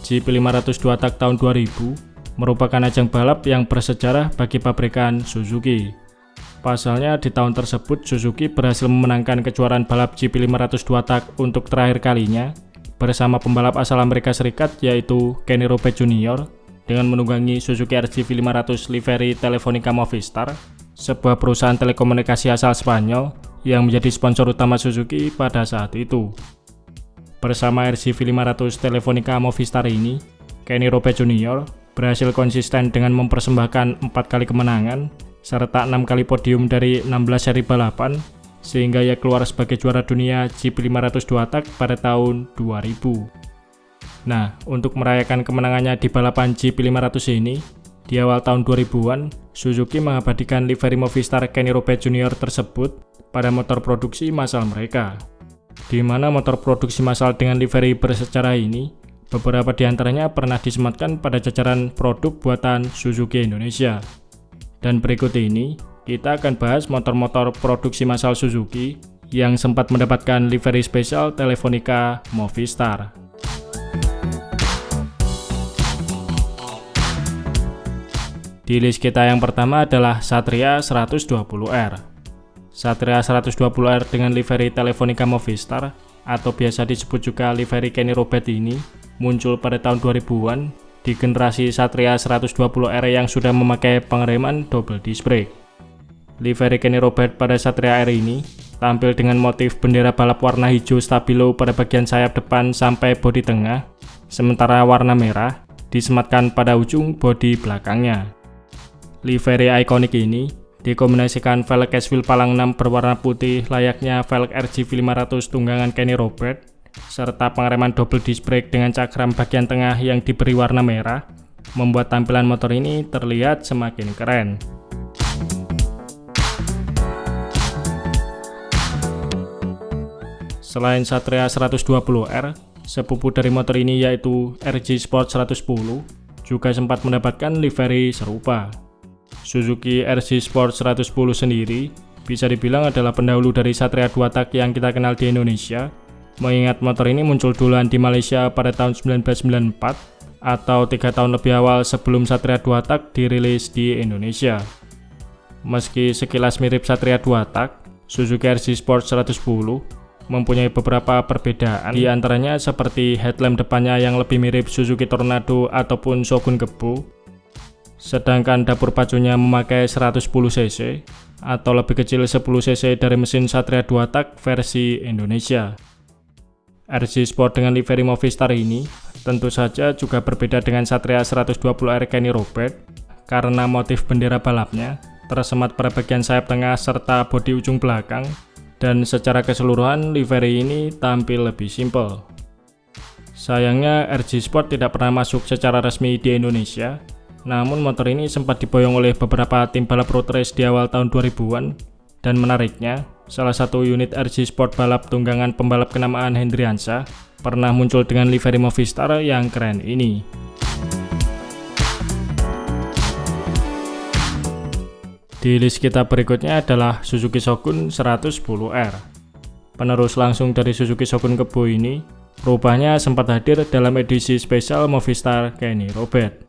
GP500 2 tak tahun 2000 merupakan ajang balap yang bersejarah bagi pabrikan Suzuki. Pasalnya di tahun tersebut Suzuki berhasil memenangkan kejuaraan balap GP500 2 tak untuk terakhir kalinya bersama pembalap asal Amerika Serikat yaitu Kenny Roberts Jr. dengan menunggangi Suzuki RGV500 livery Telefonica Movistar, sebuah perusahaan telekomunikasi asal Spanyol yang menjadi sponsor utama Suzuki pada saat itu. Bersama RGV500 Telefonica Movistar ini, Kenny Roberts Jr. berhasil konsisten dengan mempersembahkan 4 kali kemenangan serta 6 kali podium dari 16 seri balapan, sehingga ia keluar sebagai juara dunia GP500 2 tak pada tahun 2000. Nah, untuk merayakan kemenangannya di balapan GP500 ini, di awal tahun 2000-an, Suzuki mengabadikan livery Movistar Kenny Roberts Jr. tersebut pada motor produksi massal mereka. Di mana motor produksi massal dengan livery bersejarah ini, beberapa di antaranya pernah disematkan pada jajaran produk buatan Suzuki Indonesia. Dan berikut ini, kita akan bahas motor-motor produksi massal Suzuki yang sempat mendapatkan livery spesial Telefonica Movistar. Di list kita yang pertama adalah Satria 120R. Satria 120R dengan livery Telefonica Movistar atau biasa disebut juga livery Kenny Roberts ini muncul pada tahun 2000-an di generasi Satria 120R yang sudah memakai pengereman double disc brake. Livery Kenny Roberts pada Satria R ini tampil dengan motif bendera balap warna hijau stabilo pada bagian sayap depan sampai bodi tengah, sementara warna merah disematkan pada ujung bodi belakangnya. Livery ikonik ini dikombinasikan velg cashwheel palang 6 berwarna putih layaknya velg RGV500 tunggangan Kenny Roberts, serta pengereman double disc brake dengan cakram bagian tengah yang diberi warna merah, membuat tampilan motor ini terlihat semakin keren. Selain Satria 120R, sepupu dari motor ini yaitu RG Sport 110 juga sempat mendapatkan livery serupa. Suzuki RG Sport 110 sendiri bisa dibilang adalah pendahulu dari Satria 2 tak yang kita kenal di Indonesia, mengingat motor ini muncul duluan di Malaysia pada tahun 1994 atau 3 tahun lebih awal sebelum Satria 2 tak dirilis di Indonesia. Meski sekilas mirip Satria 2 tak, Suzuki RG Sport 110 mempunyai beberapa perbedaan, di antaranya seperti headlamp depannya yang lebih mirip Suzuki Tornado ataupun Shogun Kebo, sedangkan dapur pacunya memakai 110 cc atau lebih kecil 10 cc dari mesin Satria 2 tak versi Indonesia. RG Sport dengan livery Movistar ini tentu saja juga berbeda dengan Satria 120R Kenny Roberts karena motif bendera balapnya tersemat pada bagian sayap tengah serta bodi ujung belakang, dan secara keseluruhan livery ini tampil lebih simpel. Sayangnya RG Sport tidak pernah masuk secara resmi di Indonesia, namun motor ini sempat diboyong oleh beberapa tim balap road race di awal tahun 2000-an, dan menariknya, salah satu unit RG Sport balap tunggangan pembalap kenamaan Hendriansyah pernah muncul dengan livery Movistar yang keren ini. Di list kita berikutnya adalah Suzuki Shogun 110R. Penerus langsung dari Suzuki Shogun Kebo ini rupanya sempat hadir dalam edisi spesial Movistar Kenny Roberts.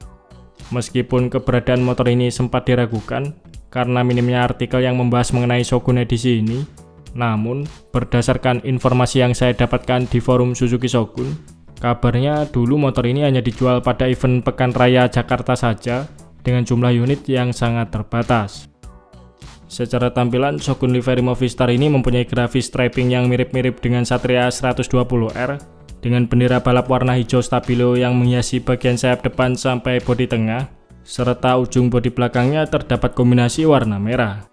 Meskipun keberadaan motor ini sempat diragukan karena minimnya artikel yang membahas mengenai Shogun edisi ini, namun berdasarkan informasi yang saya dapatkan di forum Suzuki Shogun, kabarnya dulu motor ini hanya dijual pada event Pekan Raya Jakarta saja dengan jumlah unit yang sangat terbatas. Secara tampilan, Shogun livery Movistar ini mempunyai grafis striping yang mirip-mirip dengan Satria 120R dengan bendera balap warna hijau stabilo yang menghiasi bagian sayap depan sampai bodi tengah, serta ujung bodi belakangnya terdapat kombinasi warna merah.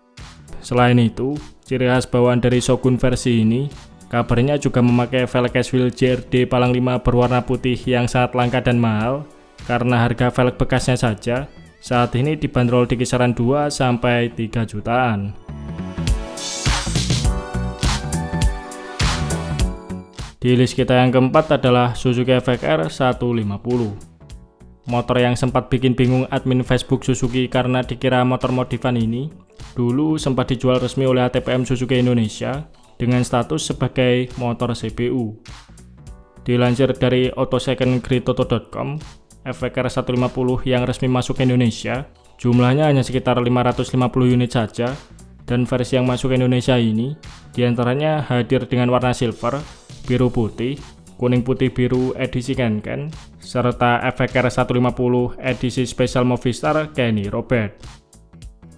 Selain itu, ciri khas bawaan dari Shogun versi ini, kabarnya juga memakai velg cashwheel JRD palang 5 berwarna putih yang sangat langka dan mahal, karena harga velg bekasnya saja saat ini dibanderol di kisaran 2-3 jutaan. Di list kita yang keempat adalah Suzuki FXR 150. Motor yang sempat bikin bingung admin Facebook Suzuki karena dikira motor modifan ini, dulu sempat dijual resmi oleh ATPM Suzuki Indonesia dengan status sebagai motor CPU. Dilansir dari autosecondgridauto.com, FVKR 150 yang resmi masuk ke Indonesia, jumlahnya hanya sekitar 550 unit saja, dan versi yang masuk ke Indonesia ini, diantaranya hadir dengan warna silver, biru putih, kuning putih biru edisi Ken-Ken, serta FVKR 150 edisi Special Movistar Kenny Robert.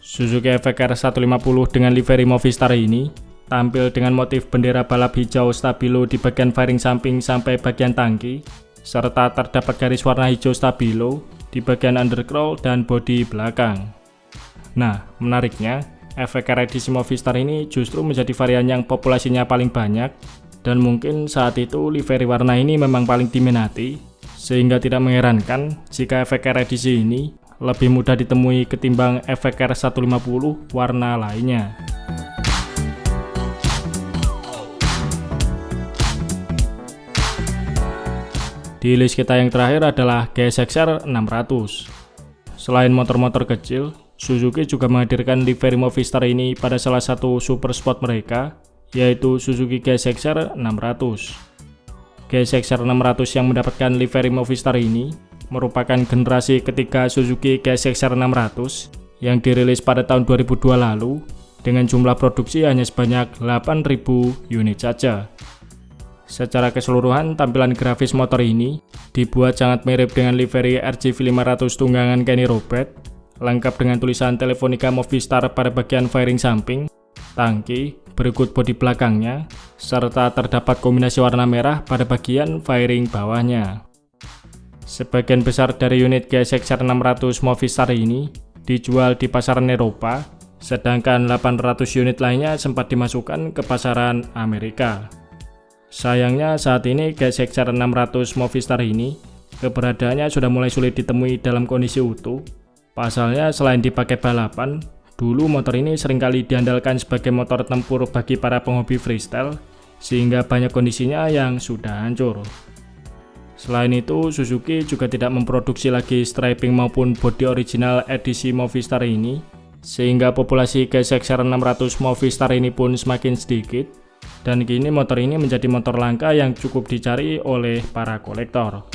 Suzuki FVKR 150 dengan livery Movistar ini tampil dengan motif bendera balap hijau stabilo di bagian fairing samping sampai bagian tangki, serta terdapat garis warna hijau stabilo di bagian undercrowl dan bodi belakang. Nah, menariknya, FVKR edisi Movistar ini justru menjadi varian yang populasinya paling banyak, dan mungkin saat itu livery warna ini memang paling diminati, sehingga tidak mengherankan jika FVKR edisi ini lebih mudah ditemui ketimbang FVKR 150 warna lainnya. Di list kita yang terakhir adalah GSX-R 600. Selain motor-motor kecil, Suzuki juga menghadirkan livery Movistar ini pada salah satu super sport mereka, yaitu Suzuki GSX-R 600. GSX-R 600 yang mendapatkan livery Movistar ini merupakan generasi ketiga Suzuki GSX-R 600 yang dirilis pada tahun 2002 lalu dengan jumlah produksi hanya sebanyak 8.000 unit saja. Secara keseluruhan, tampilan grafis motor ini dibuat sangat mirip dengan livery RGV 500 tunggangan Kenny Robert, lengkap dengan tulisan Telefonica Movistar pada bagian fairing samping, tangki, berikut bodi belakangnya, serta terdapat kombinasi warna merah pada bagian fairing bawahnya. Sebagian besar dari unit GSX-R 600 Movistar ini dijual di pasaran Eropa, sedangkan 800 unit lainnya sempat dimasukkan ke pasaran Amerika. Sayangnya saat ini GSX-R 600 Movistar ini keberadaannya sudah mulai sulit ditemui dalam kondisi utuh. Pasalnya selain dipakai balapan, dulu motor ini seringkali diandalkan sebagai motor tempur bagi para penghobi freestyle, sehingga banyak kondisinya yang sudah hancur. Selain itu, Suzuki juga tidak memproduksi lagi striping maupun bodi original edisi Movistar ini, sehingga populasi GSX-R 600 Movistar ini pun semakin sedikit, dan kini motor ini menjadi motor langka yang cukup dicari oleh para kolektor.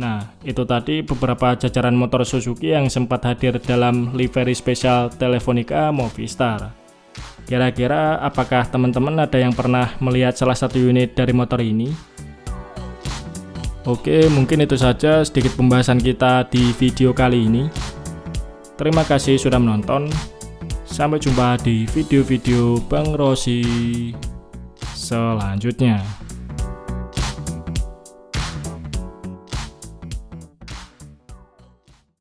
Nah, itu tadi beberapa jajaran motor Suzuki yang sempat hadir dalam livery spesial Telefonica Movistar. Kira-kira apakah teman-teman ada yang pernah melihat salah satu unit dari motor ini? Oke, mungkin itu saja sedikit pembahasan kita di video kali ini. Terima kasih sudah menonton. Sampai jumpa di video-video Bang Rossi selanjutnya.